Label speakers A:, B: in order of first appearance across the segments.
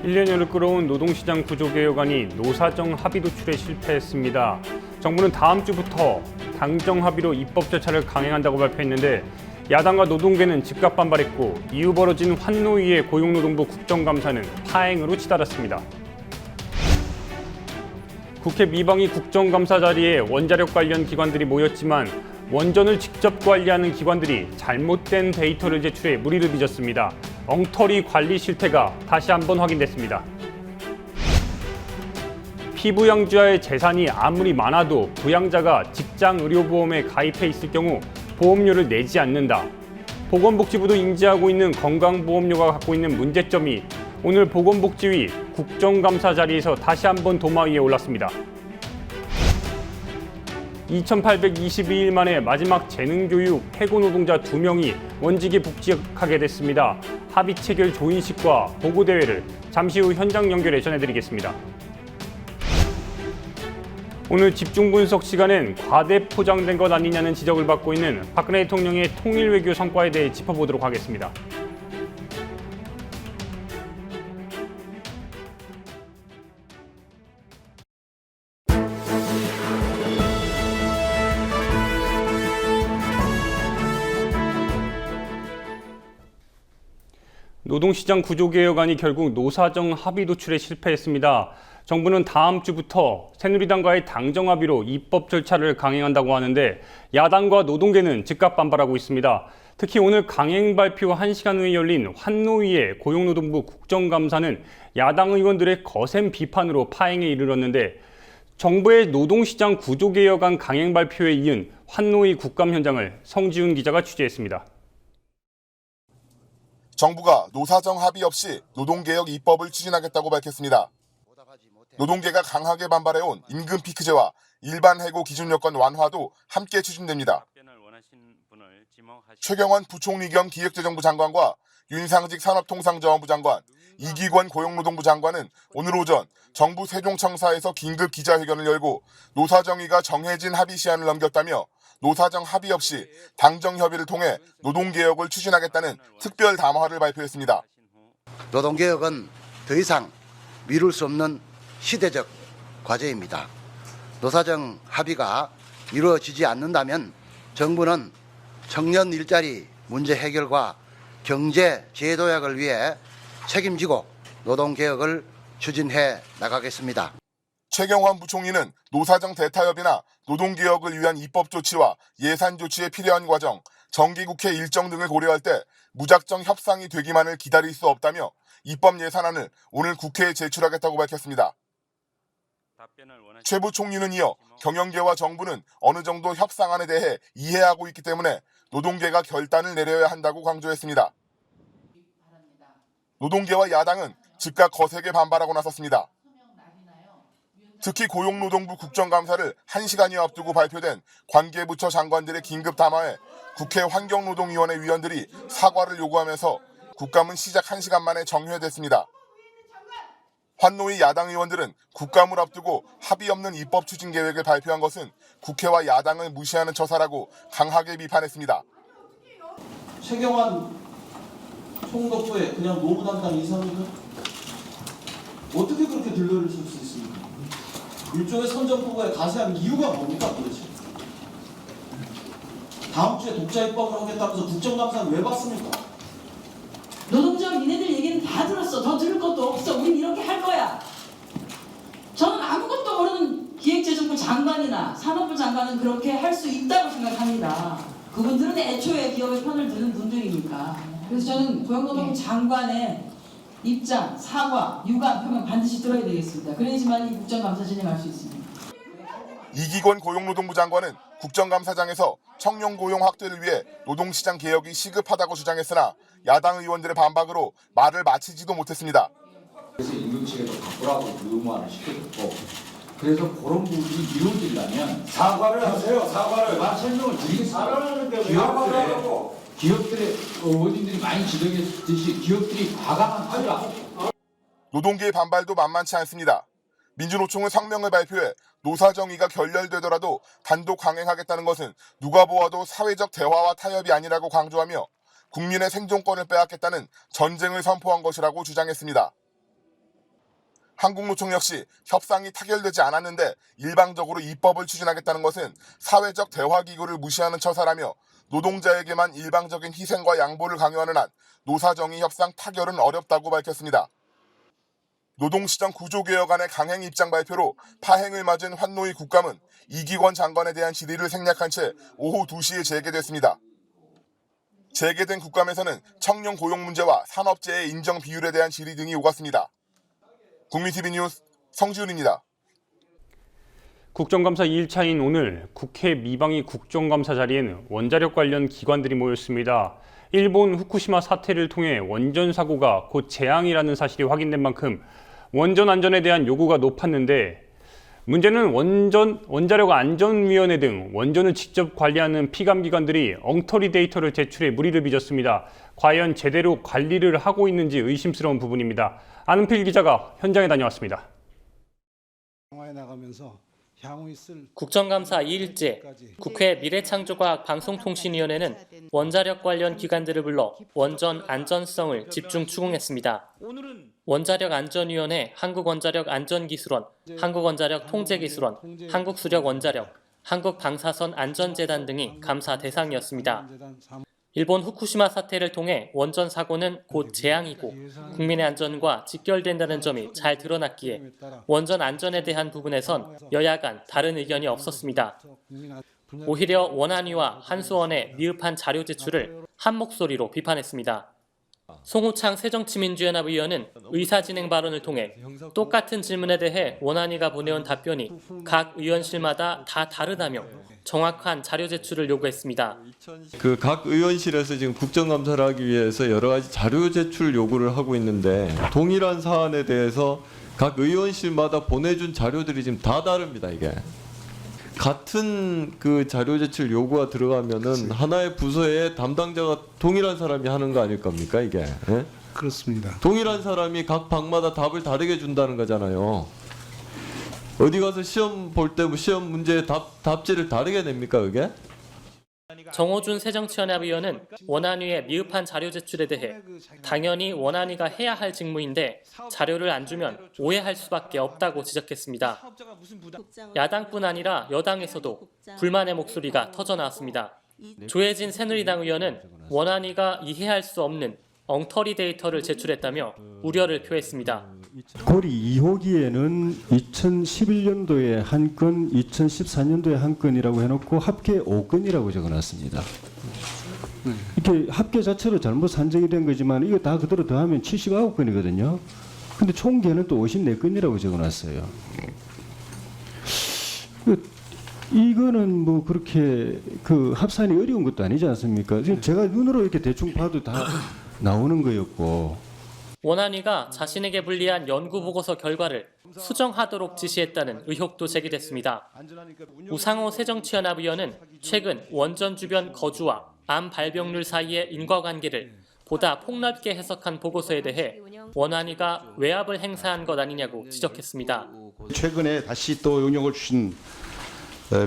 A: 1년여를 끌어온 노동시장 구조개혁안이 노사정 합의 도출에 실패했습니다. 정부는 다음 주부터 당정 합의로 입법 절차를 강행한다고 발표했는데 야당과 노동계는 즉각 반발했고 이후 벌어진 환노위의 고용노동부 국정감사는 파행으로 치달았습니다. 국회 미방위 국정감사 자리에 원자력 관련 기관들이 모였지만 원전을 직접 관리하는 기관들이 잘못된 데이터를 제출해 물의를 빚었습니다. 엉터리 관리 실태가 다시 한번 확인됐습니다. 피부양자의 재산이 아무리 많아도 부양자가 직장의료보험에 가입해 있을 경우 보험료를 내지 않는다. 보건복지부도 인지하고 있는 건강보험료가 갖고 있는 문제점이 오늘 보건복지위 국정감사 자리에서 다시 한번 도마 위에 올랐습니다. 2,822일 만에 마지막 재능교육 해고 노동자 2명이 원직에 복직하게 됐습니다. 합의 체결 조인식과 보고대회를 잠시 후 현장 연결해 전해드리겠습니다. 오늘 집중 분석 시간엔 과대 포장된 것 아니냐는 지적을 받고 있는 박근혜 대통령의 통일 외교 성과에 대해 짚어보도록 하겠습니다. 노동시장 구조개혁안이 결국 노사정 합의 도출에 실패했습니다. 정부는 다음 주부터 새누리당과의 당정 합의로 입법 절차를 강행한다고 하는데 야당과 노동계는 즉각 반발하고 있습니다. 특히 오늘 강행 발표 1시간 후에 열린 환노위의 고용노동부 국정감사는 야당 의원들의 거센 비판으로 파행에 이르렀는데 정부의 노동시장 구조개혁안 강행 발표에 이은 환노위 국감 현장을 성지훈 기자가 취재했습니다.
B: 정부가 노사정 합의 없이 노동개혁 입법을 추진하겠다고 밝혔습니다. 노동계가 강하게 반발해온 임금 피크제와 일반 해고 기준 요건 완화도 함께 추진됩니다. 최경환 부총리 겸 기획재정부 장관과 윤상직 산업통상자원부 장관, 이기권 고용노동부 장관은 오늘 오전 정부 세종청사에서 긴급 기자회견을 열고 노사정위가 정해진 합의 시한을 넘겼다며 노사정 합의 없이 당정 협의를 통해 노동개혁을 추진하겠다는 특별 담화를 발표했습니다.
C: 노동개혁은 더 이상 미룰 수 없는 시대적 과제입니다. 노사정 합의가 이루어지지 않는다면 정부는 청년 일자리 문제 해결과 경제 재도약을 위해 책임지고 노동개혁을 추진해 나가겠습니다.
B: 최경환 부총리는 노사정 대타협이나 노동개혁을 위한 입법 조치와 예산 조치에 필요한 과정, 정기국회 일정 등을 고려할 때 무작정 협상이 되기만을 기다릴 수 없다며 입법 예산안을 오늘 국회에 제출하겠다고 밝혔습니다. 최 부총리는 이어 경영계와 정부는 어느 정도 협상안에 대해 이해하고 있기 때문에 노동계가 결단을 내려야 한다고 강조했습니다. 노동계와 야당은 즉각 거세게 반발하고 나섰습니다. 특히 고용노동부 국정감사를 1시간여 앞두고 발표된 관계부처 장관들의 긴급 담화에 국회 환경노동위원회 위원들이 사과를 요구하면서 국감은 시작 1시간 만에 정회됐습니다. 환노위 야당 의원들은 국감을 앞두고 합의 없는 입법 추진 계획을 발표한 것은 국회와 야당을 무시하는 처사라고 강하게 비판했습니다.
D: 최경환 총독부의 그냥 노무 담당 이사님은 어떻게 그렇게 들러리를 쓸 수 있습니까? 일종의 선전포고에 가세한 이유가 뭡니까 도대체? 다음 주에 독자 입법을 하겠다면서 국정감사는 왜 받습니까?
E: 노동자가 니네들 얘기는 다 들었어. 더 들을 것도 없어. 우린 이렇게 할 거야. 저는 아무것도 모르는 기획재정부 장관이나 산업부 장관은 그렇게 할 수 있다고 생각합니다. 그분들은 애초에 기업의 편을 드는 분들이니까. 그래서 저는 고용노동부 장관의 입장, 사과, 유감, 표명 반드시 들어야 되겠습니다. 그래야지만 이 국정감사 진행할 수 있습니다.
B: 이기권 고용노동부 장관은 국정감사장에서 청년 고용 확대를 위해 노동시장 개혁이 시급하다고 주장했으나 야당 의원들의 반박으로 말을 마치지도 못했습니다.
F: 그래서 임금체계도 바꾸라고 의무화를 시켜줬고 그래서 그런 부분이 이루어지려면
G: 사과를 하세요. 사과를.
F: 설명을 드리겠습니다. 기업들의 의원님들이 많이 지적했듯이 기업들이 과감한 하라.
B: 노동계의 반발도 만만치 않습니다. 민주노총은 성명을 발표해 노사정위가 결렬되더라도 단독 강행하겠다는 것은 누가 보아도 사회적 대화와 타협이 아니라고 강조하며 국민의 생존권을 빼앗겠다는 전쟁을 선포한 것이라고 주장했습니다. 한국노총 역시 협상이 타결되지 않았는데 일방적으로 입법을 추진하겠다는 것은 사회적 대화기구를 무시하는 처사라며 노동자에게만 일방적인 희생과 양보를 강요하는 한 노사정의 협상 타결은 어렵다고 밝혔습니다. 노동시장 구조개혁안의 강행 입장 발표로 파행을 맞은 환노위 국감은 이기권 장관에 대한 질의를 생략한 채 오후 2시에 재개됐습니다. 재개된 국감에서는 청년 고용 문제와 산업재해 인정 비율에 대한 질의 등이 오갔습니다. 국민TV 뉴스 성지훈입니다.
A: 국정감사 2일차인 오늘 국회 미방위 국정감사 자리에는 원자력 관련 기관들이 모였습니다. 일본 후쿠시마 사태를 통해 원전 사고가 곧 재앙이라는 사실이 확인된 만큼 원전 안전에 대한 요구가 높았는데 문제는 원자력 안전위원회 등 원전을 직접 관리하는 피감기관들이 엉터리 데이터를 제출해 무리를 빚었습니다. 과연 제대로 관리를 하고 있는지 의심스러운 부분입니다. 안은필 기자가 현장에 다녀왔습니다.
H: 국정감사 2일째 국회 미래창조과학 방송통신위원회는 원자력 관련 기관들을 불러 원전 안전성을 집중 추궁했습니다. 원자력 안전위원회 한국원자력 안전기술원, 한국원자력 통제기술원, 한국수력원자력, 한국방사선 안전재단 등이 감사 대상이었습니다. 일본 후쿠시마 사태를 통해 원전 사고는 곧 재앙이고 국민의 안전과 직결된다는 점이 잘 드러났기에 원전 안전에 대한 부분에선 여야 간 다른 의견이 없었습니다. 오히려 원안위와 한수원의 미흡한 자료 제출을 한 목소리로 비판했습니다. 송우창 새정치민주연합 의원은 의사진행 발언을 통해 똑같은 질문에 대해 원안위가 보내온 답변이 각 의원실마다 다 다르다며 정확한 자료 제출을 요구했습니다.
I: 그 각 의원실에서 지금 국정감사를 하기 위해서 여러 가지 자료 제출 요구를 하고 있는데 동일한 사안에 대해서 각 의원실마다 보내준 자료들이 지금 다 다릅니다. 이게 같은 그 자료 제출 요구가 들어가면은 하나의 부서에 담당자가 동일한 사람이 하는 거 아닐 겁니까 이게? 예?
J: 그렇습니다.
I: 동일한 사람이 각 방마다 답을 다르게 준다는 거잖아요. 어디 가서 시험 볼 때 시험 문제 답지를 다르게 냅니까 그게?
H: 정호준 새정치연합 의원은 원안위의 미흡한 자료 제출에 대해 당연히 원안위가 해야 할 직무인데 자료를 안 주면 오해할 수밖에 없다고 지적했습니다. 야당뿐 아니라 여당에서도 불만의 목소리가 터져나왔습니다. 조혜진 새누리당 의원은 원안위가 이해할 수 없는 엉터리 데이터를 제출했다며 우려를 표했습니다.
J: 고리 2호기에는 2011년도에 한 건, 2014년도에 한 건이라고 해놓고 합계 5건이라고 적어놨습니다. 이렇게 합계 자체로 잘못 산정이 된 거지만 이거 다 그대로 더하면 79건이거든요. 근데 총계는 또 54건이라고 적어놨어요. 이거는 뭐 그렇게 그 합산이 어려운 것도 아니지 않습니까? 지금 제가 눈으로 이렇게 대충 봐도 다 나오는 거였고.
H: 원안위가 자신에게 불리한 연구보고서 결과를 수정하도록 지시했다는 의혹도 제기됐습니다. 우상호 새정치연합 의원은 최근 원전 주변 거주와 암 발병률 사이의 인과관계를 보다 폭넓게 해석한 보고서에 대해 원안위가 외압을 행사한 것 아니냐고 지적했습니다.
K: 최근에 다시 또 용역을 주신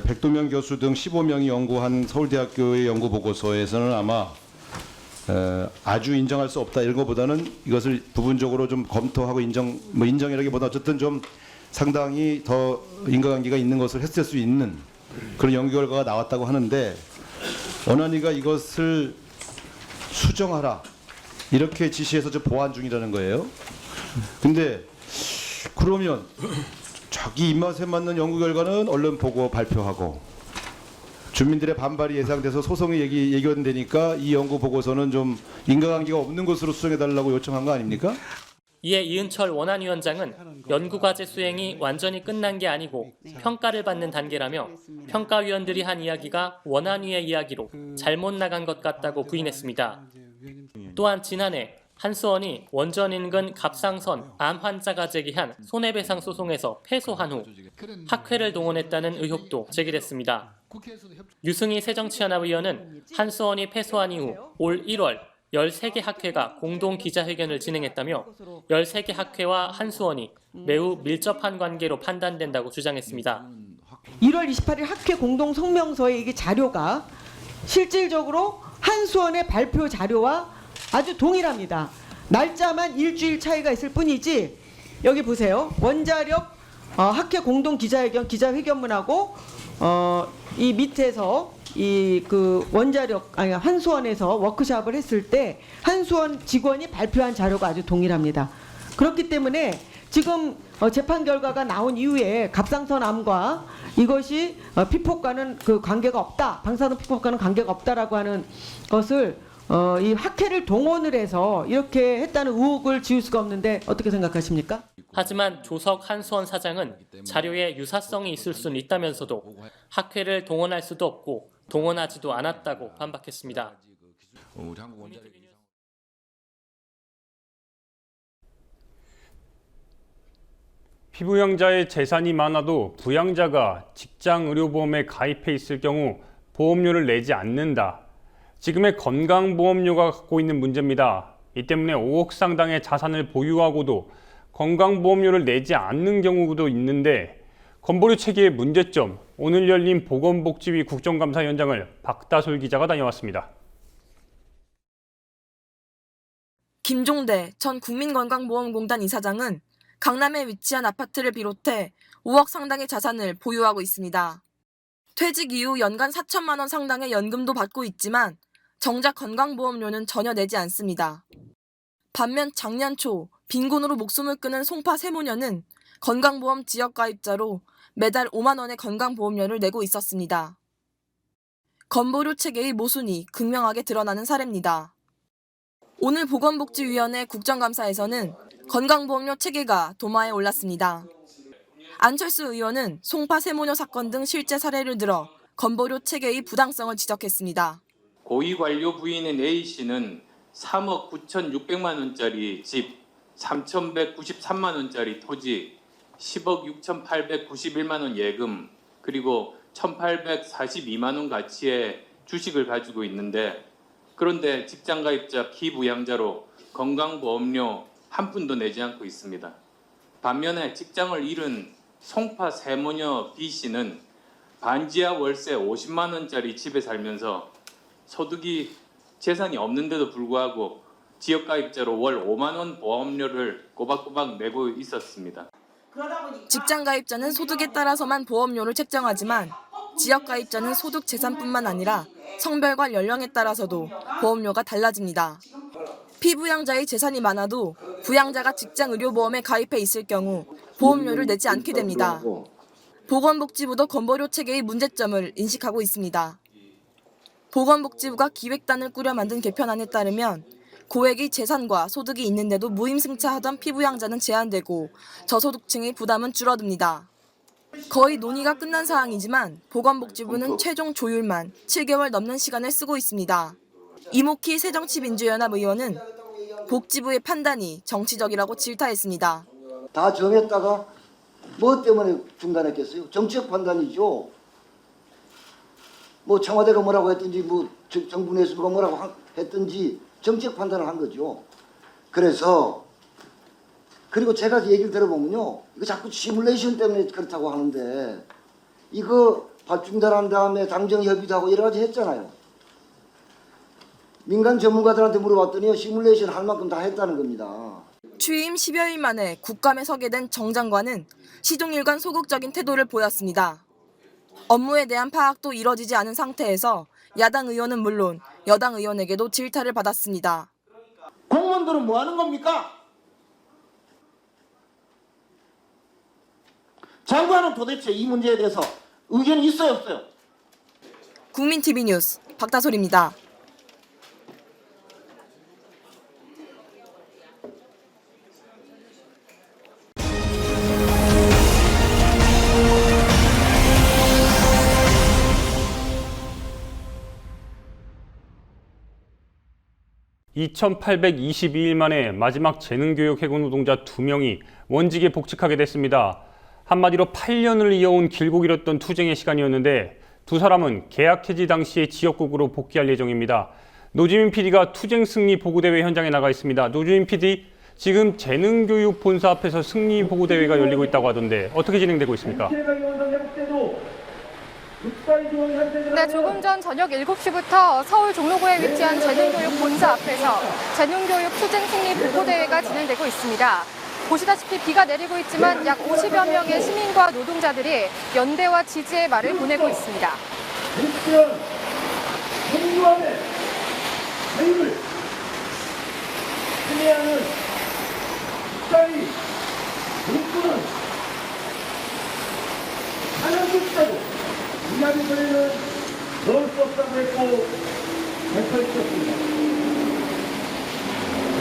K: 백도명 교수 등 15명이 연구한 서울대학교의 연구 보고서에서는 아마 아주 인정할 수 없다 이런 것보다는 이것을 부분적으로 좀 검토하고 인정이라기보다 어쨌든 좀 상당히 더 인과관계가 있는 것을 했을 수 있는 그런 연구 결과가 나왔다고 하는데 원안위가 이것을 수정하라 이렇게 지시해서 좀 보완 중이라는 거예요. 근데 그러면 자기 입맛에 맞는 연구 결과는 얼른 보고 발표하고 주민들의 반발이 예상돼서 소송이 예견되니까 이 연구 보고서는 좀 인과관계가 없는 것으로 수정해달라고 요청한 거 아닙니까?
H: 이에 이은철 원안위원장은 연구과제 수행이 완전히 끝난 게 아니고 평가를 받는 단계라며 평가위원들이 한 이야기가 원안위의 이야기로 잘못 나간 것 같다고 부인했습니다. 또한 지난해 한수원이 원전 인근 갑상선 암 환자가 제기한 손해배상 소송에서 패소한 후 학회를 동원했다는 의혹도 제기됐습니다. 유승희 새정치연합 의원은 한수원이 패소한 이후 올 1월 13개 학회가 공동 기자회견을 진행했다며 13개 학회와 한수원이 매우 밀접한 관계로 판단된다고 주장했습니다.
L: 1월 28일 학회 공동 성명서의 이게 자료가 실질적으로 한수원의 발표 자료와 아주 동일합니다. 날짜만 일주일 차이가 있을 뿐이지 여기 보세요. 원자력 학회 공동 기자회견문하고 이 밑에서 이 그 원자력 한수원에서 워크숍을 했을 때 한수원 직원이 발표한 자료가 아주 동일합니다. 그렇기 때문에 지금 재판 결과가 나온 이후에 갑상선암과 이것이 피폭과는 그 관계가 없다, 방사능 피폭과는 관계가 없다라고 하는 것을 이 학회를 동원을 해서 이렇게 했다는 의혹을 지울 수가 없는데 어떻게 생각하십니까?
H: 하지만 조석 한수원 사장은 자료에 유사성이 있을 수는 있다면서도 학회를 동원할 수도 없고 동원하지도 않았다고 반박했습니다.
A: 피부양자의 재산이 많아도 부양자가 직장의료보험에 가입해 있을 경우 보험료를 내지 않는다. 지금의 건강보험료가 갖고 있는 문제입니다. 이 때문에 5억 상당의 자산을 보유하고도 건강보험료를 내지 않는 경우도 있는데 건보료 체계의 문제점, 오늘 열린 보건복지위 국정감사 현장을 박다솔 기자가 다녀왔습니다.
M: 김종대 전 국민건강보험공단 이사장은 강남에 위치한 아파트를 비롯해 5억 상당의 자산을 보유하고 있습니다. 퇴직 이후 연간 4천만 원 상당의 연금도 받고 있지만 정작 건강보험료는 전혀 내지 않습니다. 반면 작년 초 빈곤으로 목숨을 끊은 송파 세모녀는 건강보험 지역가입자로 매달 5만 원의 건강보험료를 내고 있었습니다. 건보료 체계의 모순이 극명하게 드러나는 사례입니다. 오늘 보건복지위원회 국정감사에서는 건강보험료 체계가 도마에 올랐습니다. 안철수 의원은 송파 세모녀 사건 등 실제 사례를 들어 건보료 체계의 부당성을 지적했습니다.
N: 고위관료 부인인 A씨는 3억 9,600만 원짜리 집, 3,193만 원짜리 토지, 10억 6,891만 원 예금, 그리고 1,842만 원 가치의 주식을 가지고 있는데 그런데 직장가입자 피부양자로 건강보험료 한 푼도 내지 않고 있습니다. 반면에 직장을 잃은 송파 세모녀 B씨는 반지하 월세 50만 원짜리 집에 살면서 소득이 재산이 없는데도 불구하고 지역가입자로 월 5만 원 보험료를 꼬박꼬박 내고 있었습니다.
M: 직장가입자는 소득에 따라서만 보험료를 책정하지만 지역가입자는 소득 재산뿐만 아니라 성별과 연령에 따라서도 보험료가 달라집니다. 피부양자의 재산이 많아도 부양자가 직장의료보험에 가입해 있을 경우 보험료를 내지 않게 됩니다. 보건복지부도 건보료 체계의 문제점을 인식하고 있습니다. 보건복지부가 기획단을 꾸려 만든 개편안에 따르면 고액의 재산과 소득이 있는데도 무임승차하던 피부양자는 제한되고 저소득층의 부담은 줄어듭니다. 거의 논의가 끝난 사항이지만 보건복지부는 최종 조율만 7개월 넘는 시간을 쓰고 있습니다. 이모키 새정치민주연합 의원은 복지부의 판단이 정치적이라고 질타했습니다.
C: 다 정했다가 뭐 때문에 중단했겠어요? 정치적 판단이죠. 뭐 청와대가 뭐라고 했든지 뭐 정부 내수부가 뭐라고 했든지 정치적 판단을 한 거죠. 그래서 그리고 제가 얘기를 들어보면요, 이거 자꾸 시뮬레이션 때문에 그렇다고 하는데 이거 중단한 다음에 당정 협의도 하고 여러 가지 했잖아요. 민간 전문가들한테 물어봤더니 시뮬레이션 할 만큼 다 했다는 겁니다.
M: 취임 10여일 만에 국감에 서게 된 정 장관은 시종일관 소극적인 태도를 보였습니다. 업무에 대한 파악도 이뤄지지 않은 상태에서 야당 의원은 물론 여당 의원에게도 질타를 받았습니다.
O: 공무원들은 뭐 하는 겁니까? 장관은 도대체 이 문제에 대해서 의견이 있어요, 없어요?
M: 국민TV 뉴스 박다솔입니다.
A: (2822일) 만에 마지막 재능교육 해고 노동자 2명이 원직에 복직하게 됐습니다. 한마디로 8년을 이어온 길고 길었던 투쟁의 시간이었는데 두 사람은 계약 해지 당시의 지역국으로 복귀할 예정입니다. 노지민 PD가 투쟁 승리 보고대회 현장에 나가 있습니다. 노지민 PD, 지금 재능교육 본사 앞에서 승리 보고대회가 열리고 있다고 하던데 어떻게 진행되고 있습니까?
P: 네, 조금 전 저녁 7시부터 서울 종로구에 위치한 재능교육 본사 앞에서 재능교육 투쟁 승리 보고대회가 진행되고 있습니다. 보시다시피 비가 내리고 있지만 약 50여 명의 시민과 노동자들이 연대와 지지의 말을 보내고 있습니다.
O: 행주안의 자유를 신뢰하는 국가의 문구는 하나님께도 우리나라 전에는 넣을 수 없다고 했고 발표했습니다.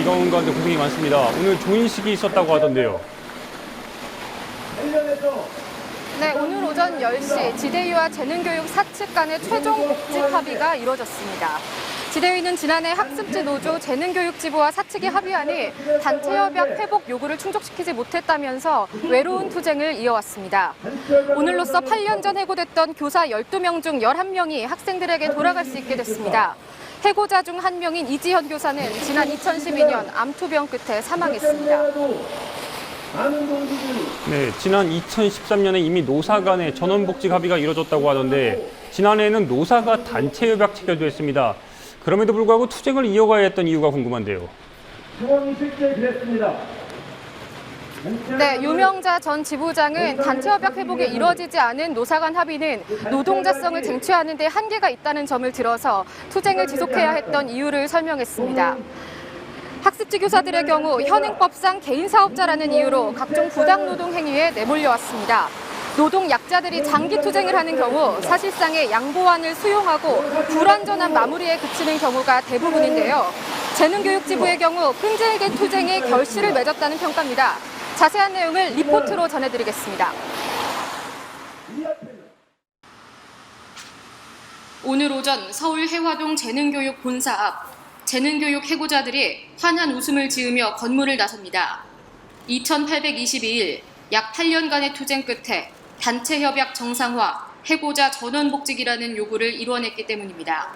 A: 이가운 가운데 고생이 많습니다. 오늘 조인식이 있었다고 하던데요.
P: 네, 오늘 오전 10시 지대위와 재능교육 사측 간의 최종 복직 합의가 이루어졌습니다. 지대위는 지난해 학습지 노조 재능교육지부와 사측이 합의하니 단체협약 회복 요구를 충족시키지 못했다면서 외로운 투쟁을 이어왔습니다. 오늘로써 8년 전 해고됐던 교사 12명 중 11명이 학생들에게 돌아갈 수 있게 됐습니다. 해고자 중 한 명인 이지현 교사는 지난 2012년 암투병 끝에 사망했습니다.
A: 네, 지난 2013년에 이미 노사 간의 전원복직 합의가 이뤄졌다고 하던데 지난해에는 노사가 단체협약 체결도 했습니다. 그럼에도 불구하고 투쟁을 이어가야 했던 이유가 궁금한데요.
O: 상황이 실제 그랬습니다.
P: 네, 유명자 전 지부장은 단체협약 회복이 이뤄지지 않은 노사 간 합의는 노동자성을 쟁취하는 데 한계가 있다는 점을 들어서 투쟁을 지속해야 했던 이유를 설명했습니다. 학습지 교사들의 경우 현행법상 개인사업자라는 이유로 각종 부당노동 행위에 내몰려왔습니다. 노동 약자들이 장기 투쟁을 하는 경우 사실상의 양보안을 수용하고 불완전한 마무리에 그치는 경우가 대부분인데요. 재능교육지부의 경우 끈질긴 투쟁이 결실을 맺었다는 평가입니다. 자세한 내용을 리포트로 전해드리겠습니다. 오늘 오전 서울 해화동 재능교육 본사 앞 재능교육 해고자들이 환한 웃음을 지으며 건물을 나섭니다. 2822일 약 8년간의 투쟁 끝에 단체협약 정상화, 해고자 전원복직이라는 요구를 이뤄냈기 때문입니다.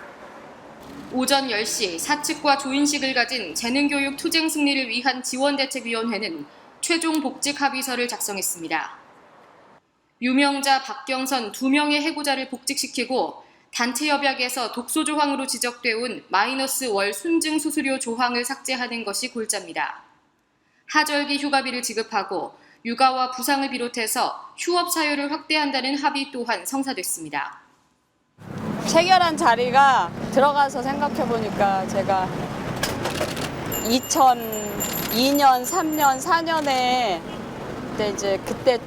P: 오전 10시 사측과 조인식을 가진 재능교육 투쟁 승리를 위한 지원대책위원회는 최종 복직 합의서를 작성했습니다. 유명자 박경선 2명의 해고자를 복직시키고 단체협약에서 독소 조항으로 지적돼 온 마이너스 월 순증 수수료 조항을 삭제하는 것이 골자입니다. 하절기 휴가비를 지급하고 육아와 부상을 비롯해서 휴업 사유를 확대한다는 합의 또한 성사됐습니다.
Q: 체결한 자리가 들어가서 생각해보니까 제가 2002년, 3년, 4년에 그때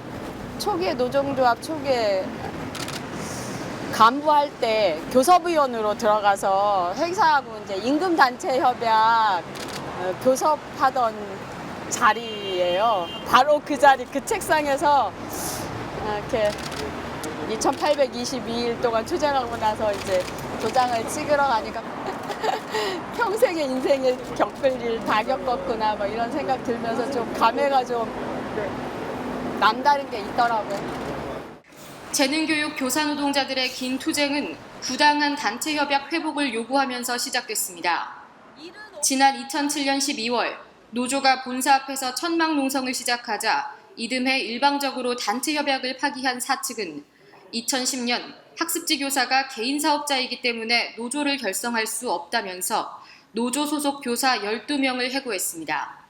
Q: 초기에 노동조합 초기에 간부할 때 교섭위원으로 들어가서 행사하고 이제 임금단체협약 교섭하던 자리예요. 바로 그 자리, 그 책상에서 이렇게 2822일 동안 투쟁하고 나서 이제 도장을 찍으러 가니까 평생의 인생에 겪을 일 다 겪었구나 뭐 이런 생각 들면서 좀 감회가 좀 남다른 게 있더라고요.
P: 재능교육 교사 노동자들의 긴 투쟁은 부당한 단체협약 회복을 요구하면서 시작됐습니다. 지난 2007년 12월 노조가 본사 앞에서 천막 농성을 시작하자 이듬해 일방적으로 단체협약을 파기한 사측은 2010년 학습지 교사가 개인사업자이기 때문에 노조를 결성할 수 없다면서 노조 소속 교사 12명을 해고했습니다.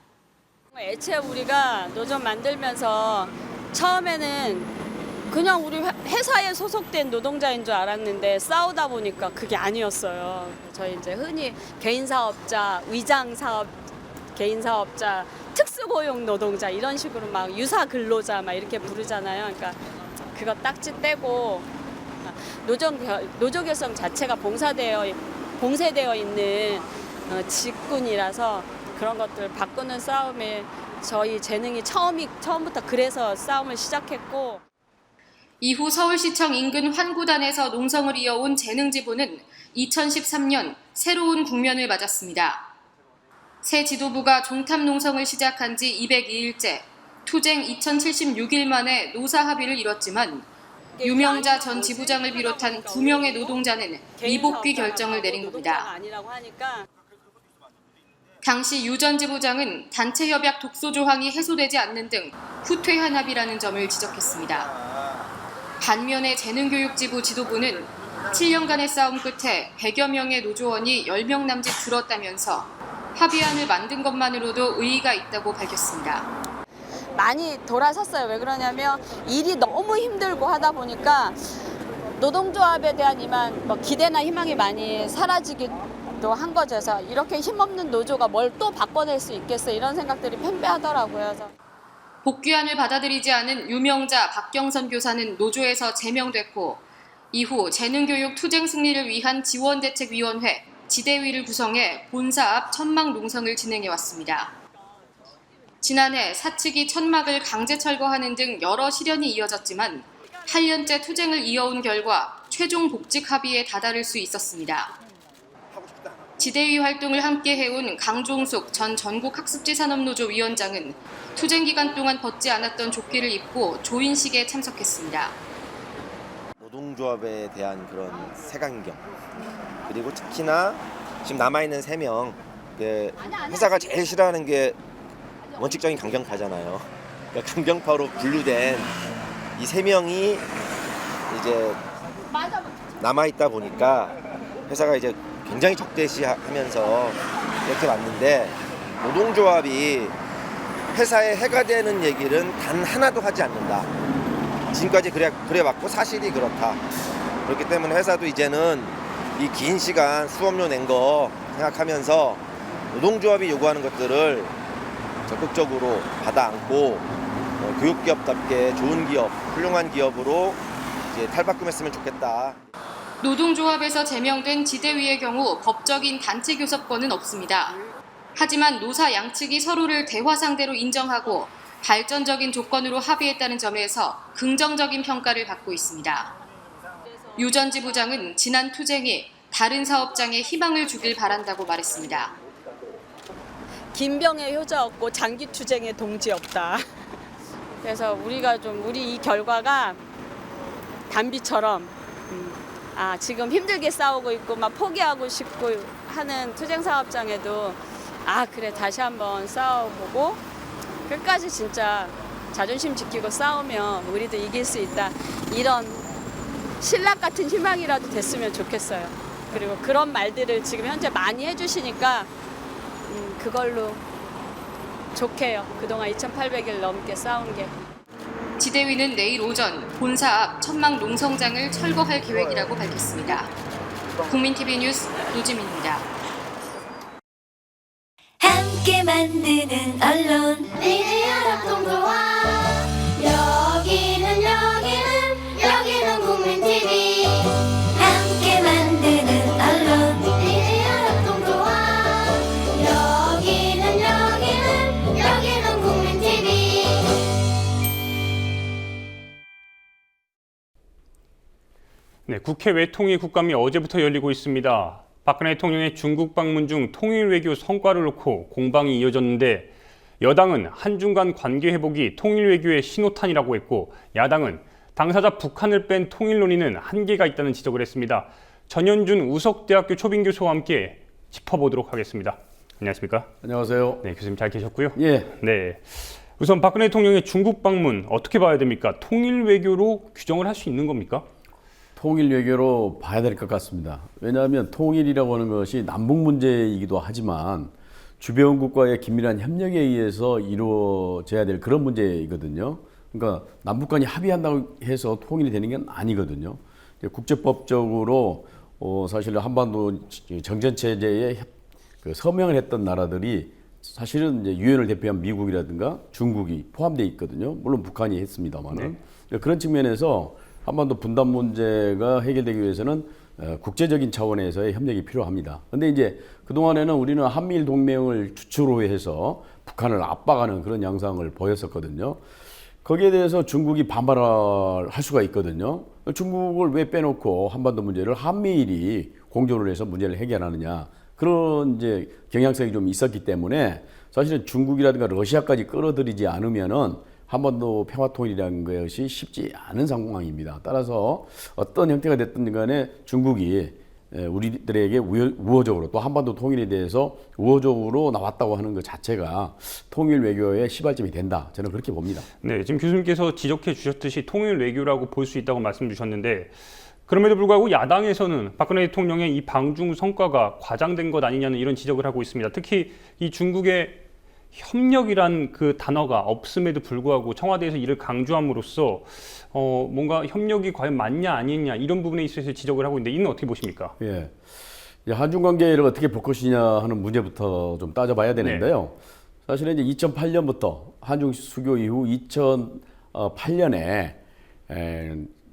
Q: 애초에 우리가 노조 만들면서 처음에는 그냥 우리 회사에 소속된 노동자인 줄 알았는데 싸우다 보니까 그게 아니었어요. 저희 이제 흔히 개인사업자, 위장사업, 개인사업자, 특수고용 노동자 이런 식으로 막 유사근로자 막 이렇게 부르잖아요. 그러니까 그거 딱지 떼고 노조 결성 자체가 봉쇄되어 있는 직군이라서 그런 것들 바꾸는 싸움에 저희 재능이 처음부터 그래서 싸움을 시작했고.
P: 이후 서울시청 인근 환구단에서 농성을 이어온 재능지부는 2013년 새로운 국면을 맞았습니다. 새 지도부가 종탑 농성을 시작한 지 202일째, 투쟁 2076일 만에 노사 합의를 이뤘지만 유명자 전 지부장을 비롯한 2명의 노동자는 미복귀 결정을 내린 겁니다. 당시 유 전 지부장은 단체협약 독소 조항이 해소되지 않는 등 후퇴한 합의라는 점을 지적했습니다. 반면에 재능교육지부 지도부는 7년간의 싸움 끝에 100여 명의 노조원이 10명 남짓 줄었다면서 합의안을 만든 것만으로도 의의가 있다고 밝혔습니다.
Q: 많이 돌아섰어요. 왜 그러냐면 일이 너무 힘들고 하다 보니까 노동조합에 대한 뭐 기대나 희망이 많이 사라지기도 한 거죠. 그래서 이렇게 힘없는 노조가 뭘 또 바꿔낼 수 있겠어 이런 생각들이 팽배하더라고요. 그래서
P: 복귀안을 받아들이지 않은 유명자 박경선 교사는 노조에서 제명됐고 이후 재능교육 투쟁 승리를 위한 지원대책위원회 지대위를 구성해 본사 앞 천막 농성을 진행해왔습니다. 지난해 사측이 천막을 강제 철거하는 등 여러 시련이 이어졌지만 8년째 투쟁을 이어온 결과 최종 복직 합의에 다다를 수 있었습니다. 지대위 활동을 함께 해온 강종숙 전 전국학습지산업노조 위원장은 투쟁 기간 동안 벗지 않았던 조끼를 입고 조인식에 참석했습니다.
R: 노동조합에 대한 그런 색안경, 그리고 특히나 지금 남아있는 3명, 회사가 제일 싫어하는 게 원칙적인 강경파잖아요. 그러니까 강경파로 분류된 이 3명이 이제 남아있다 보니까 회사가 이제 굉장히 적대시하면서 이렇게 왔는데, 노동조합이 회사에 해가 되는 얘기는 단 하나도 하지 않는다. 지금까지 그래왔고 사실이 그렇다. 그렇기 때문에 회사도 이제는 이 긴 시간 수업료 낸 거 생각하면서 노동조합이 요구하는 것들을 적극적으로 받아 안고 교육기업답게 좋은 기업, 훌륭한 기업으로 이제 탈바꿈했으면 좋겠다.
P: 노동조합에서 제명된 지대위의 경우 법적인 단체 교섭권은 없습니다. 하지만 노사 양측이 서로를 대화 상대로 인정하고 발전적인 조건으로 합의했다는 점에서 긍정적인 평가를 받고 있습니다. 유 전 지부장은 지난 투쟁이 다른 사업장에 희망을 주길 바란다고 말했습니다.
Q: 김병의 효자 없고 장기 투쟁의 동지 없다. 그래서 우리 이 결과가 단비처럼 지금 힘들게 싸우고 있고 막 포기하고 싶고 하는 투쟁 사업장에도 그래 다시 한번 싸워보고 끝까지 진짜 자존심 지키고 싸우면 우리도 이길 수 있다. 이런 신락 같은 희망이라도 됐으면 좋겠어요. 그리고 그런 말들을 지금 현재 많이 해주시니까 그걸로 좋게요. 그동안 2,800일 넘게 싸운 게.
P: 지대위는 내일 오전 본사 앞 천막 농성장을 철거할 계획이라고 밝혔습니다. 국민TV 뉴스 노지민입니다.
S: 함께 만드는 언론 여기는 국민TV. 함께 만드는 언론 여기는 국민TV.
A: 네, 국회 외통위 국감이 어제부터 열리고 있습니다. 박근혜 대통령의 중국 방문 중 통일 외교 성과를 놓고 공방이 이어졌는데, 여당은 한중 간 관계 회복이 통일 외교의 신호탄이라고 했고, 야당은 당사자 북한을 뺀 통일 논의는 한계가 있다는 지적을 했습니다. 전현준 우석대학교 초빙 교수와 함께 짚어보도록 하겠습니다. 안녕하십니까?
T: 안녕하세요.
A: 네, 교수님 잘 계셨고요.
T: 예.
A: 네. 우선 박근혜 대통령의 중국 방문 어떻게 봐야 됩니까? 통일 외교로 규정을 할 수 있는 겁니까?
T: 통일 외교로 봐야 될 것 같습니다. 왜냐하면 통일이라고 하는 것이 남북 문제이기도 하지만 주변국과의 긴밀한 협력에 의해서 이루어져야 될 그런 문제이거든요. 그러니까 남북 간이 합의한다고 해서 통일이 되는 건 아니거든요. 국제법적으로 사실 한반도 정전체제에 서명을 했던 나라들이 사실은 이제 유엔을 대표한 미국이라든가 중국이 포함되어 있거든요. 물론 북한이 했습니다만은. 네. 그런 측면에서 한반도 분단 문제가 해결되기 위해서는 국제적인 차원에서의 협력이 필요합니다. 그런데 이제 그동안에는 우리는 한미일 동맹을 주축으로 해서 북한을 압박하는 그런 양상을 보였었거든요. 거기에 대해서 중국이 반발할 수가 있거든요. 중국을 왜 빼놓고 한반도 문제를 한미일이 공조를 해서 문제를 해결하느냐. 그런 이제 경향성이 좀 있었기 때문에 사실은 중국이라든가 러시아까지 끌어들이지 않으면은 한반도 평화통일이라는 것이 쉽지 않은 상황입니다. 따라서 어떤 형태가 됐든 간에 중국이 우리들에게 우호적으로 또 한반도 통일에 대해서 우호적으로 나왔다고 하는 것 자체가 통일 외교의 시발점이 된다. 저는 그렇게 봅니다.
A: 네, 지금 교수님께서 지적해 주셨듯이 통일 외교라고 볼 수 있다고 말씀 주셨는데, 그럼에도 불구하고 야당에서는 박근혜 대통령의 이 방중 성과가 과장된 것 아니냐는 이런 지적을 하고 있습니다. 특히 이 중국의 협력이란 그 단어가 없음에도 불구하고 청와대에서 이를 강조함으로써 뭔가 협력이 과연 맞냐 아니냐 이런 부분에 있어서 지적을 하고 있는데 이는 어떻게 보십니까?
T: 예. 한중 관계를 어떻게 볼 것이냐 하는 문제부터 좀 따져봐야 되는데요. 사실은 이제 2008년부터 한중 수교 이후 2008년에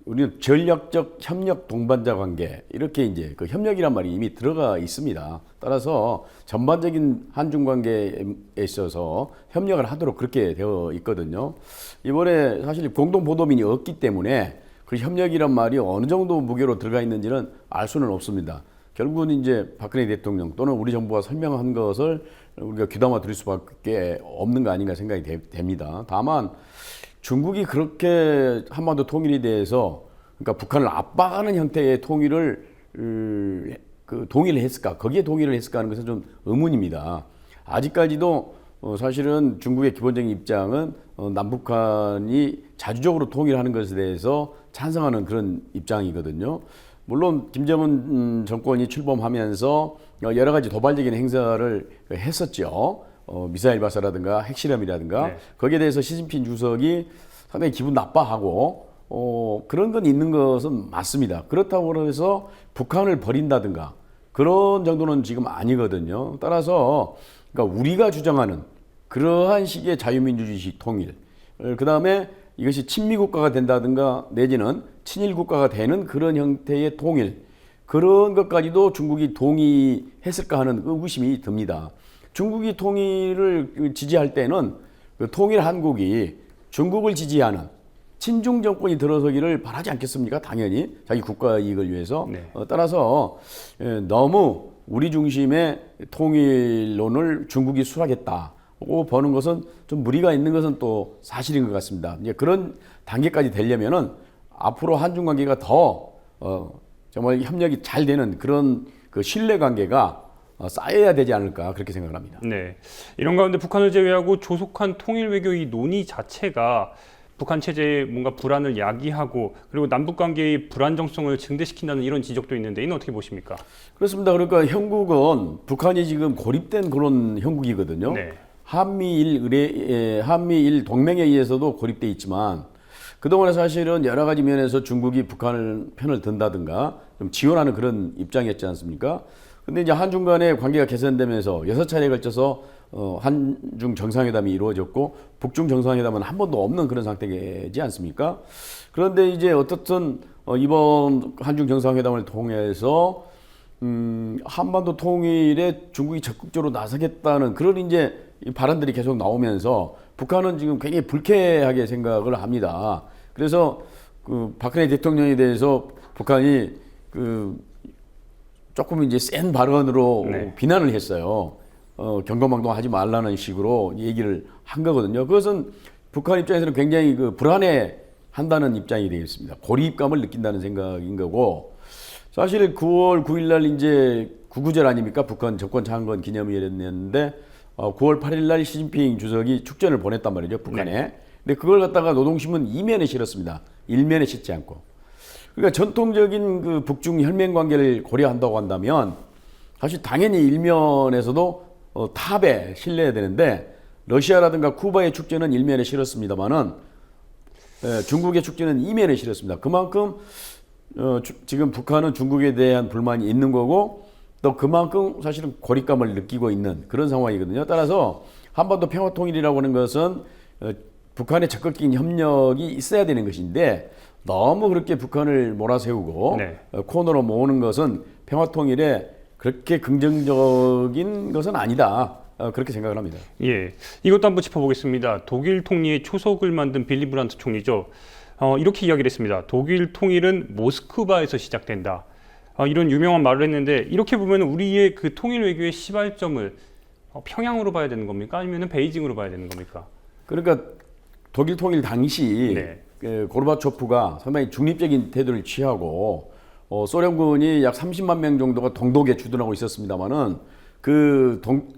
T: 우리는 전략적 협력 동반자 관계 이렇게 이제 그 협력이란 말이 이미 들어가 있습니다. 따라서 전반적인 한중 관계에 있어서 협력을 하도록 그렇게 되어 있거든요. 이번에 사실 공동 보도민이 없기 때문에 그 협력이란 말이 어느 정도 무게로 들어가 있는지는 알 수는 없습니다. 결국은 이제 박근혜 대통령 또는 우리 정부가 설명한 것을 우리가 귀담아 들을 수밖에 없는 거 아닌가 생각이 됩니다. 다만 중국이 그렇게 한반도 통일에 대해서 그러니까 북한을 압박하는 형태의 통일을 동의를 했을까? 거기에 동의를 했을까 하는 것은 좀 의문입니다. 아직까지도 사실은 중국의 기본적인 입장은 남북한이 자주적으로 통일하는 것에 대해서 찬성하는 그런 입장이거든요. 물론 김정은 정권이 출범하면서 여러 가지 도발적인 행사를 했었죠. 미사일 발사라든가 핵실험이라든가 거기에 대해서 시진핑 주석이 상당히 기분 나빠하고 그런 건 있는 것은 맞습니다. 그렇다고 해서 북한을 버린다든가 그런 정도는 지금 아니거든요. 따라서 그러니까 우리가 주장하는 그러한 식의 자유민주주의식 통일, 그 다음에 이것이 친미국가가 된다든가 내지는 친일국가가 되는 그런 형태의 통일, 그런 것까지도 중국이 동의했을까 하는 의구심이 듭니다. 중국이 통일을 지지할 때는 그 통일 한국이 중국을 지지하는 친중 정권이 들어서기를 바라지 않겠습니까? 당연히 자기 국가 이익을 위해서. 따라서 너무 우리 중심의 통일론을 중국이 수락했다고 보는 것은 좀 무리가 있는 것은 또 사실인 것 같습니다. 이제 그런 단계까지 되려면은 앞으로 한중 관계가 더 정말 협력이 잘 되는 그런 그 신뢰 관계가 쌓여야 되지 않을까 그렇게 생각을 합니다.
A: 네, 이런 가운데 북한을 제외하고 조속한 통일 외교 이 논의 자체가 북한 체제에 뭔가 불안을 야기하고 그리고 남북 관계의 불안정성을 증대시킨다는 이런 지적도 있는데 이는 어떻게 보십니까?
T: 그렇습니다. 그러니까 형국은 북한이 지금 고립된 그런 형국이거든요. 한미일 동맹에 의해서도 고립돼 있지만 그동안에 사실은 여러 가지 면에서 중국이 북한을 편을 든다든가 좀 지원하는 그런 입장이었지 않습니까? 근데 이제 한중 간의 관계가 개선되면서 6차례에 걸쳐서 한중 정상회담이 이루어졌고 북중 정상회담은 한 번도 없는 그런 상태지 않습니까? 그런데 이제 어떻든 이번 한중 정상회담을 통해서 한반도 통일에 중국이 적극적으로 나서겠다는 그런 이제 발언들이 계속 나오면서 북한은 지금 굉장히 불쾌하게 생각을 합니다. 그래서 그 박근혜 대통령에 대해서 북한이 조금 이제 센 발언으로 비난을 했어요. 경거망동하지 말라는 식으로 얘기를 한 거거든요. 그것은 북한 입장에서는 굉장히 불안해 한다는 입장이 되겠습니다. 고립감을 느낀다는 생각인 거고, 사실 9월 9일 날 이제 구구절 아닙니까? 북한 정권 창건 기념일이었는데 9월 8일 날 시진핑 주석이 축전을 보냈단 말이죠, 북한에. 근데 그걸 갖다가 노동신문 2면에 실었습니다. 1면에 실지 않고. 그러니까 전통적인 그 북중 혈맹 관계를 고려한다고 한다면 사실 당연히 1면에서도 탑에 실려야 되는데 러시아라든가 쿠바의 축제는 1면에 실었습니다만은 중국의 축제는 2면에 실었습니다. 그만큼 지금 북한은 중국에 대한 불만이 있는 거고 또 그만큼 사실은 고립감을 느끼고 있는 그런 상황이거든요. 따라서 한반도 평화통일이라고 하는 것은 북한의 적극적인 협력이 있어야 되는 것인데 너무 그렇게 북한을 몰아세우고 코너로 모으는 것은 평화통일에 그렇게 긍정적인 것은 아니다. 그렇게 생각을 합니다.
A: 예, 이것도 한번 짚어보겠습니다. 독일 통일의 초석을 만든 빌리 브란트 총리죠. 이렇게 이야기를 했습니다. 독일 통일은 모스크바에서 시작된다. 이런 유명한 말을 했는데 이렇게 보면 우리의 그 통일 외교의 시발점을 평양으로 봐야 되는 겁니까? 아니면 베이징으로 봐야 되는 겁니까?
T: 그러니까 독일 통일 당시 고르바초프가 상당히 중립적인 태도를 취하고 소련군이 약 30만 명 정도가 동독에 주둔하고 있었습니다만은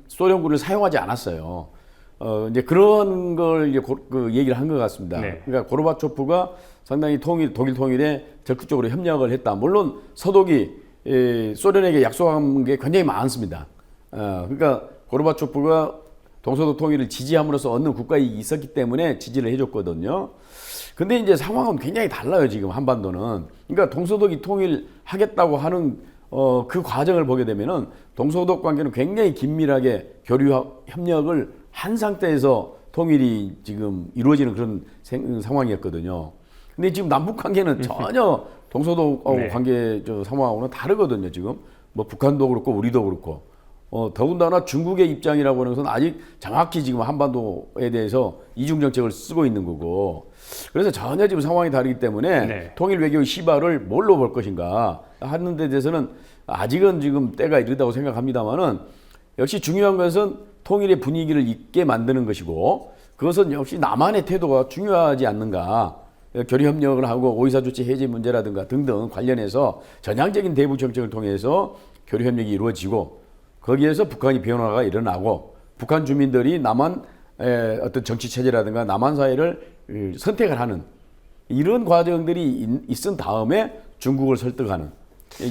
T: 소련군을 사용하지 않았어요. 이제 그런 걸 이제 얘기를 한 것 같습니다. 그러니까 고르바초프가 상당히 독일 통일에 적극적으로 협력을 했다. 물론 서독이 소련에게 약속한 게 굉장히 많습니다. 그러니까 고르바초프가 동서독 통일을 지지함으로써 얻는 국가 이익이 있었기 때문에 지지를 해줬거든요. 근데 이제 상황은 굉장히 달라요, 지금 한반도는. 그러니까 동서독이 통일하겠다고 하는 그 과정을 보게 되면은 동서독 관계는 굉장히 긴밀하게 교류 협력을 한 상태에서 통일이 지금 이루어지는 그런 상황이었거든요. 근데 지금 남북 관계는 전혀 동서독
A: 네.
T: 관계 상황하고는 다르거든요, 지금. 뭐 북한도 그렇고 우리도 그렇고. 더군다나 중국의 입장이라고 하는 것은 아직 정확히 지금 한반도에 대해서 이중 정책을 쓰고 있는 거고. 그래서 전혀 지금 상황이 다르기 때문에
A: 네.
T: 통일 외교의 시발을 뭘로 볼 것인가 하는 데 대해서는 아직은 지금 때가 이르다고 생각합니다만은 역시 중요한 것은 통일의 분위기를 있게 만드는 것이고 그것은 역시 남한의 태도가 중요하지 않는가. 교류 협력을 하고 오이사 조치 해제 문제라든가 등등 관련해서 전향적인 대북 정책을 통해서 교류 협력이 이루어지고 거기에서 북한이 변화가 일어나고 북한 주민들이 남한의 어떤 정치 체제라든가 남한 사회를 선택을 하는 이런 과정들이 있은 다음에 중국을 설득하는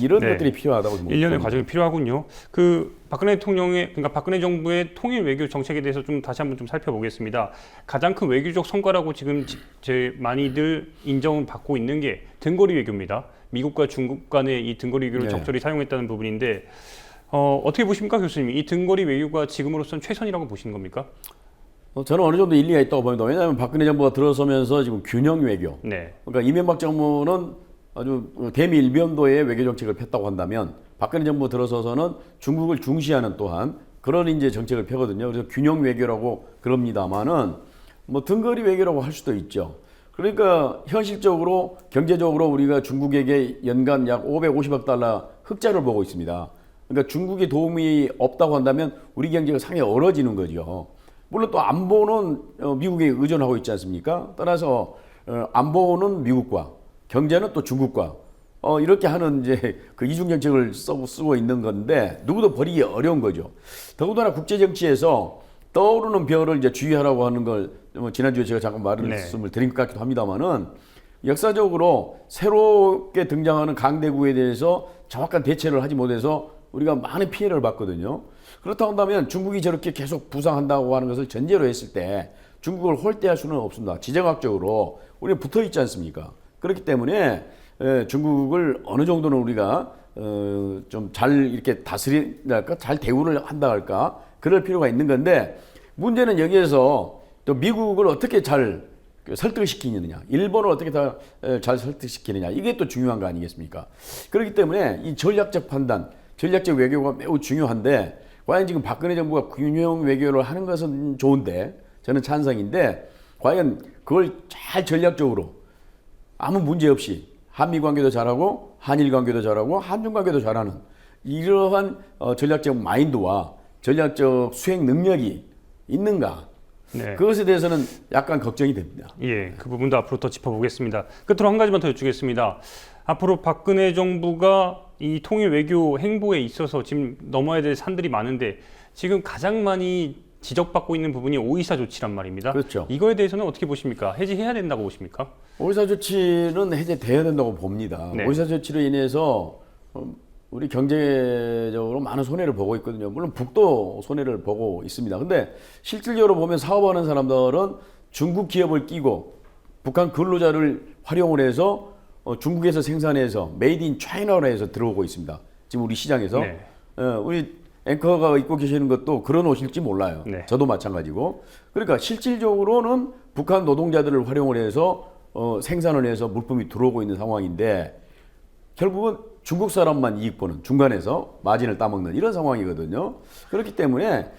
T: 이런
A: 네.
T: 것들이 필요하다고 봅니다.
A: 일련의 과정이 필요하군요. 그 박근혜 대통령의 그러니까 박근혜 정부의 통일 외교 정책에 대해서 좀 다시 한번 좀 살펴보겠습니다. 가장 큰 외교적 성과라고 지금 제 많이들 인정받고 있는 게 등거리 외교입니다. 미국과 중국 간의 이 등거리 외교를
T: 네.
A: 적절히 사용했다는 부분인데 어떻게 보십니까, 교수님? 이 등거리 외교가 지금으로선 최선이라고 보시는 겁니까?
T: 저는 어느 정도 일리가 있다고 봅니다. 왜냐하면 박근혜 정부가 들어서면서 지금 균형 외교.
A: 네.
T: 그러니까 이명박 정부는 아주 대미일변도의 외교 정책을 폈다고 한다면 박근혜 정부 들어서서는 중국을 중시하는 또한 그런 이제 정책을 펴거든요. 그래서 균형 외교라고 그럽니다만은 뭐 등거리 외교라고 할 수도 있죠. 그러니까 현실적으로 경제적으로 우리가 중국에게 연간 약 550억 달러 흑자를 보고 있습니다. 그러니까 중국의 도움이 없다고 한다면 우리 경제가 상당히 얼어지는 거죠. 물론 또 안보는 미국에 의존하고 있지 않습니까? 따라서 안보는 미국과 경제는 또 중국과 이렇게 하는 이제 그 이중 정책을 쓰고 있는 건데 누구도 버리기 어려운 거죠. 더군다나 국제 정치에서 떠오르는 별을 이제 주의하라고 하는 걸 지난주에 제가 잠깐 말씀을 드린 것 같기도 합니다만은 역사적으로 새롭게 등장하는 강대국에 대해서 정확한 대처를 하지 못해서 우리가 많은 피해를 봤거든요. 그렇다고 한다면 중국이 저렇게 계속 부상한다고 하는 것을 전제로 했을 때 중국을 홀대할 수는 없습니다. 지정학적으로 우리가 붙어 있지 않습니까? 그렇기 때문에 중국을 어느 정도는 우리가 좀 잘 이렇게 다스린달까, 잘 대우를 한다 할까, 그럴 필요가 있는 건데 문제는 여기에서 또 미국을 어떻게 잘 설득시키느냐, 일본을 어떻게 잘 설득시키느냐, 이게 또 중요한 거 아니겠습니까? 그렇기 때문에 이 전략적 판단, 전략적 외교가 매우 중요한데 과연 지금 박근혜 정부가 균형 외교를 하는 것은 좋은데 저는 찬성인데 과연 그걸 잘 전략적으로 아무 문제 없이 한미 관계도 잘하고 한일 관계도 잘하고 한중 관계도 잘하는 이러한 전략적 마인드와 전략적 수행 능력이 있는가?
A: 네.
T: 그것에 대해서는 약간 걱정이 됩니다.
A: 예, 그 부분도 앞으로 더 짚어보겠습니다. 끝으로 한 가지만 더 여쭙겠습니다. 앞으로 박근혜 정부가 이 통일 외교 행보에 있어서 지금 넘어야 될 산들이 많은데 지금 가장 많이 지적받고 있는 부분이 오이사 조치란 말입니다.
T: 그렇죠.
A: 이거에 대해서는 어떻게 보십니까? 해지해야 된다고 보십니까?
T: 오이사 조치는 해제돼야 된다고 봅니다.
A: 네.
T: 오이사 조치로 인해서 우리 경제적으로 많은 손해를 보고 있거든요. 물론 북도 손해를 보고 있습니다. 근데 실질적으로 보면 사업하는 사람들은 중국 기업을 끼고 북한 근로자를 활용을 해서 중국에서 생산해서 메이드 인 차이나로 해서 들어오고 있습니다. 지금 우리 시장에서.
A: 네.
T: 우리 앵커가 입고 계시는 것도 그런 옷일지 몰라요.
A: 네.
T: 저도 마찬가지고. 그러니까 실질적으로는 북한 노동자들을 활용을 해서 생산을 해서 물품이 들어오고 있는 상황인데 결국은 중국 사람만 이익 보는 중간에서 마진을 따먹는 이런 상황이거든요. 그렇기 때문에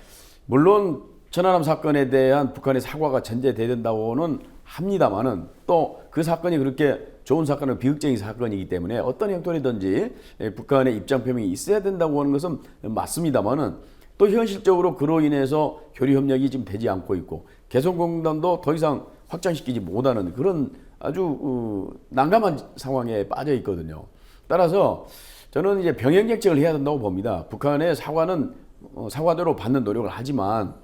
T: 물론 천안함 사건에 대한 북한의 사과가 전제돼야 된다고는 합니다만은 또 그 사건이 그렇게 좋은 사건은 비극적인 사건이기 때문에 어떤 형태이든지 북한의 입장 표명이 있어야 된다고 하는 것은 맞습니다만은 또 현실적으로 그로 인해서 교류 협력이 지금 되지 않고 있고 개성공단도 더 이상 확장시키지 못하는 그런 아주 난감한 상황에 빠져 있거든요. 따라서 저는 이제 병행 정책을 해야 된다고 봅니다. 북한의 사과는 사과대로 받는 노력을 하지만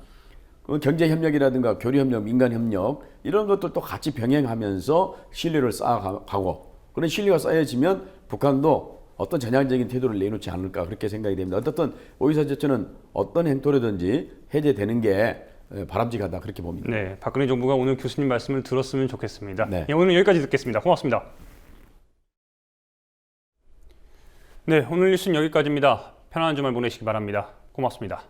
T: 경제 협력이라든가 교류 협력, 민간 협력 이런 것들도 같이 병행하면서 신뢰를 쌓아가고 그런 신뢰가 쌓여지면 북한도 어떤 전향적인 태도를 내놓지 않을까 그렇게 생각이 됩니다. 어떻든 오이사 조치는 어떤 행토라든지 해제되는 게 바람직하다 그렇게 봅니다.
A: 네, 박근혜 정부가 오늘 교수님 말씀을 들었으면 좋겠습니다.
T: 네.
A: 예, 오늘 여기까지 듣겠습니다. 고맙습니다. 네, 오늘 뉴스는 여기까지입니다. 편안한 주말 보내시기 바랍니다. 고맙습니다.